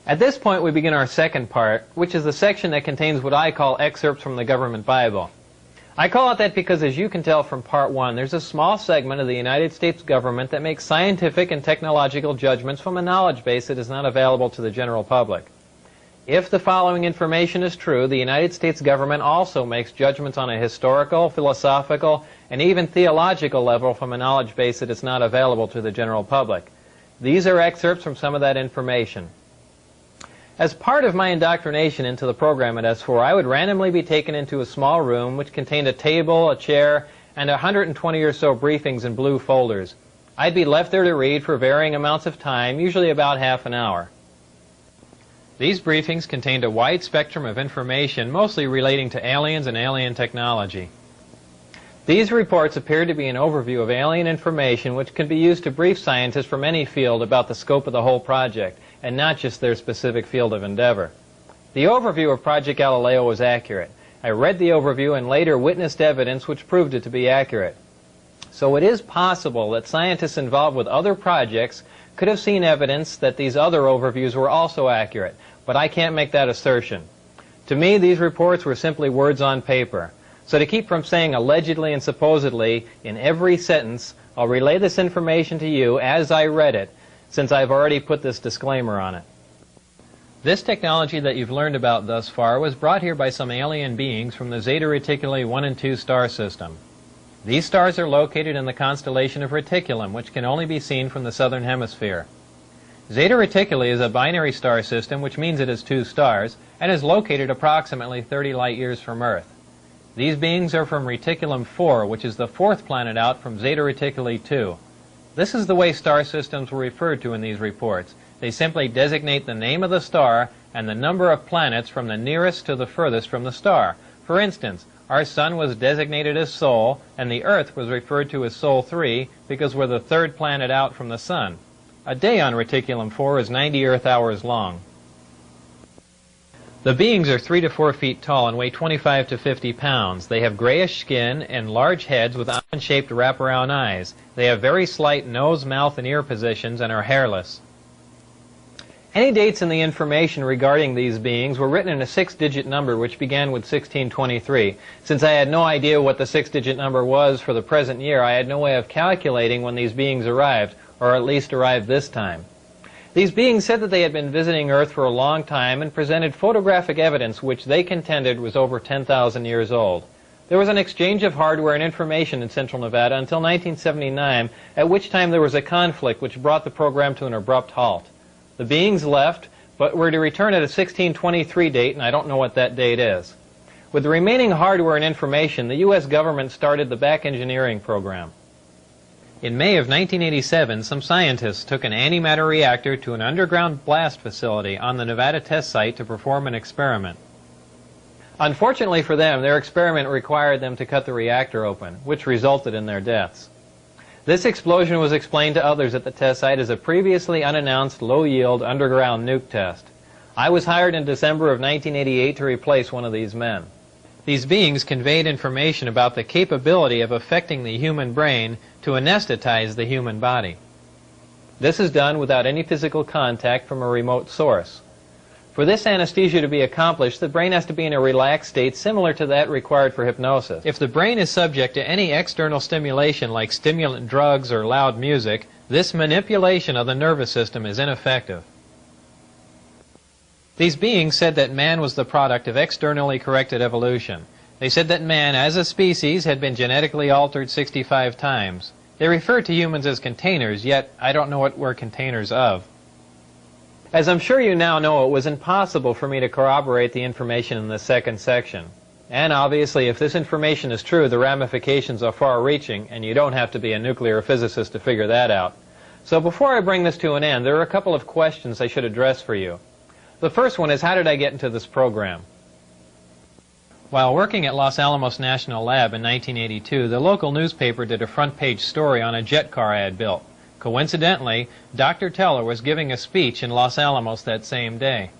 At this point we begin our second part, which is the section that contains what I call excerpts from the government Bible. I call it that because, as you can tell from part 1, there's a small segment of the United States government that makes scientific and technological judgments from a knowledge base that is not available to the general public. If the following information is true, the United States government also makes judgments on a historical, philosophical, and even theological level from a knowledge base that is not available to the general public. These are excerpts from some of that information. As part of my indoctrination into the program at S4, I would randomly be taken into a small room which contained a table, a chair, and 120 or so briefings in blue folders. I'd be left there to read for varying amounts of time, usually about half an hour. These briefings contained a wide spectrum of information, mostly relating to aliens and alien technology. These reports appeared to be an overview of alien information which could be used to brief scientists from any field about the scope of the whole project, and not just their specific field of endeavor. The overview of Project Galileo was accurate. I read the overview and later witnessed evidence which proved it to be accurate. So it is possible that scientists involved with other projects could have seen evidence that these other overviews were also accurate, but I can't make that assertion. To me, these reports were simply words on paper. So to keep from saying allegedly and supposedly in every sentence, I'll relay this information to you as I read it, since I've already put this disclaimer on it. This technology that you've learned about thus far was brought here by some alien beings from the Zeta Reticuli 1 and 2 star system. These stars are located in the constellation of Reticulum, which can only be seen from the southern hemisphere. Zeta Reticuli is a binary star system, which means it has 2 stars, and is located approximately 30 light years from Earth. These beings are from Reticulum 4, which is the 4th planet out from Zeta Reticuli 2. This is the way star systems were referred to in these reports. They simply designate the name of the star and the number of planets from the nearest to the furthest from the star. For instance, our Sun was designated as Sol, and the Earth was referred to as Sol 3 because we're the 3rd planet out from the Sun. A day on Reticulum 4 is 90 Earth hours long. The beings are 3 to 4 feet tall and weigh 25 to 50 pounds. They have grayish skin and large heads with almond-shaped wraparound eyes. They have very slight nose, mouth, and ear positions and are hairless. Any dates in the information regarding these beings were written in a 6-digit number which began with 1623. Since I had no idea what the 6-digit number was for the present year, I had no way of calculating when these beings arrived, or at least arrived this time. These beings said that they had been visiting Earth for a long time and presented photographic evidence which they contended was over 10,000 years old. There was an exchange of hardware and information in Central Nevada until 1979, at which time there was a conflict which brought the program to an abrupt halt. The beings left, but were to return at a 1623 date, and I don't know what that date is. With the remaining hardware and information, the U.S. government started the back engineering program. In May of 1987, some scientists took an antimatter reactor to an underground blast facility on the Nevada test site to perform an experiment. Unfortunately for them, their experiment required them to cut the reactor open, which resulted in their deaths. This explosion was explained to others at the test site as a previously unannounced low-yield underground nuke test. I was hired in December of 1988 to replace one of these men. These beings conveyed information about the capability of affecting the human brain to anesthetize the human body. This is done without any physical contact from a remote source. For this anesthesia to be accomplished, the brain has to be in a relaxed state similar to that required for hypnosis. If the brain is subject to any external stimulation like stimulant drugs or loud music, this manipulation of the nervous system is ineffective. These beings said that man was the product of externally corrected evolution. They said that man, as a species, had been genetically altered 65 times. They referred to humans as containers, yet I don't know what we're containers of. As I'm sure you now know, it was impossible for me to corroborate the information in the second section. And obviously, if this information is true, the ramifications are far-reaching, and you don't have to be a nuclear physicist to figure that out. So before I bring this to an end, there are a couple of questions I should address for you. The first one is, how did I get into this program? While working at Los Alamos National Lab in 1982, the local newspaper did a front-page story on a jet car I had built. Coincidentally, Dr. Teller was giving a speech in Los Alamos that same day.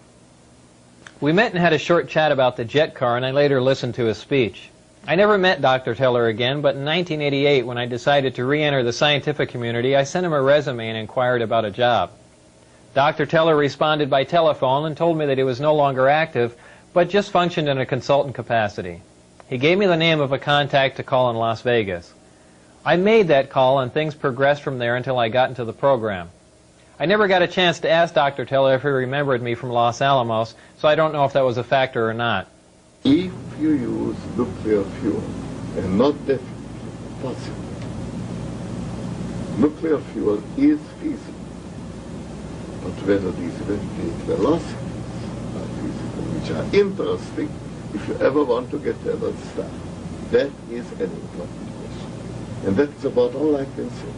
We met and had a short chat about the jet car, and I later listened to his speech. I never met Dr. Teller again, but in 1988, when I decided to re-enter the scientific community, I sent him a resume and inquired about a job. Dr. Teller responded by telephone and told me that he was no longer active, but just functioned in a consultant capacity. He gave me the name of a contact to call in Las Vegas. I made that call, and things progressed from there until I got into the program. I never got a chance to ask Dr. Teller if he remembered me from Los Alamos, so I don't know if that was a factor or not. If you use nuclear fuel, and not definitely possible, nuclear fuel is feasible. But whether these very great velocities are feasible, which are interesting, if you ever want to get to other stuff, that is an important question. And that's about all I can say.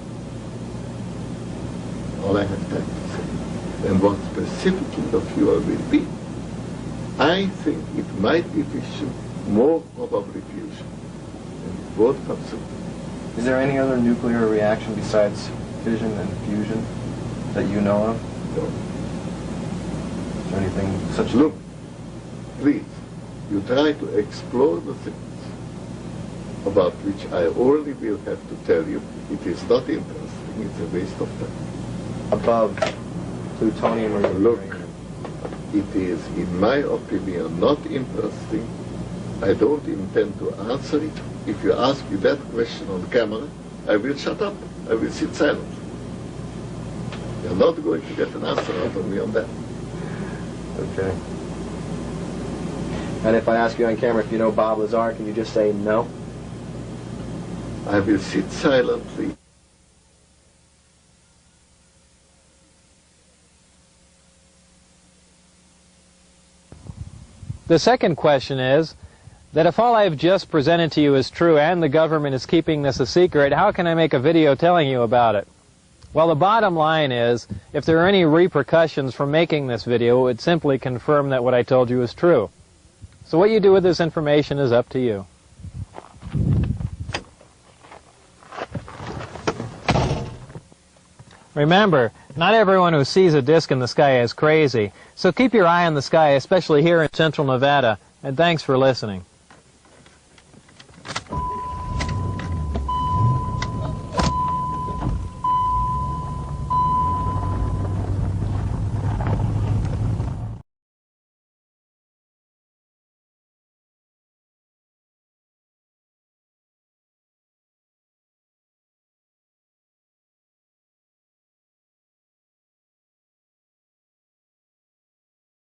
All I have time to say. And what specifically the fuel will be, I think it might be fission, more probably fusion. And both come soon. Is there any other nuclear reaction besides fission and fusion that you know of? No. Is there anything such? Look, please, you try to explore the things about which I only will have to tell you it is not interesting, it's a waste of time. Above plutonium or Look, uranium? it is, in my opinion, not interesting. I don't intend to answer it. If you ask me that question on camera, I will shut up. I will sit silent. You're not going to get an answer out of me on that. Okay. And if I ask you on camera if you know Bob Lazar, can you just say no? I will sit silently. The second question is that if all I have just presented to you is true and the government is keeping this a secret, how can I make a video telling you about it? Well, the bottom line is, if there are any repercussions from making this video, it would simply confirm that what I told you is true. So what you do with this information is up to you. Remember, not everyone who sees a disk in the sky is crazy, so keep your eye on the sky, especially here in central Nevada, and thanks for listening.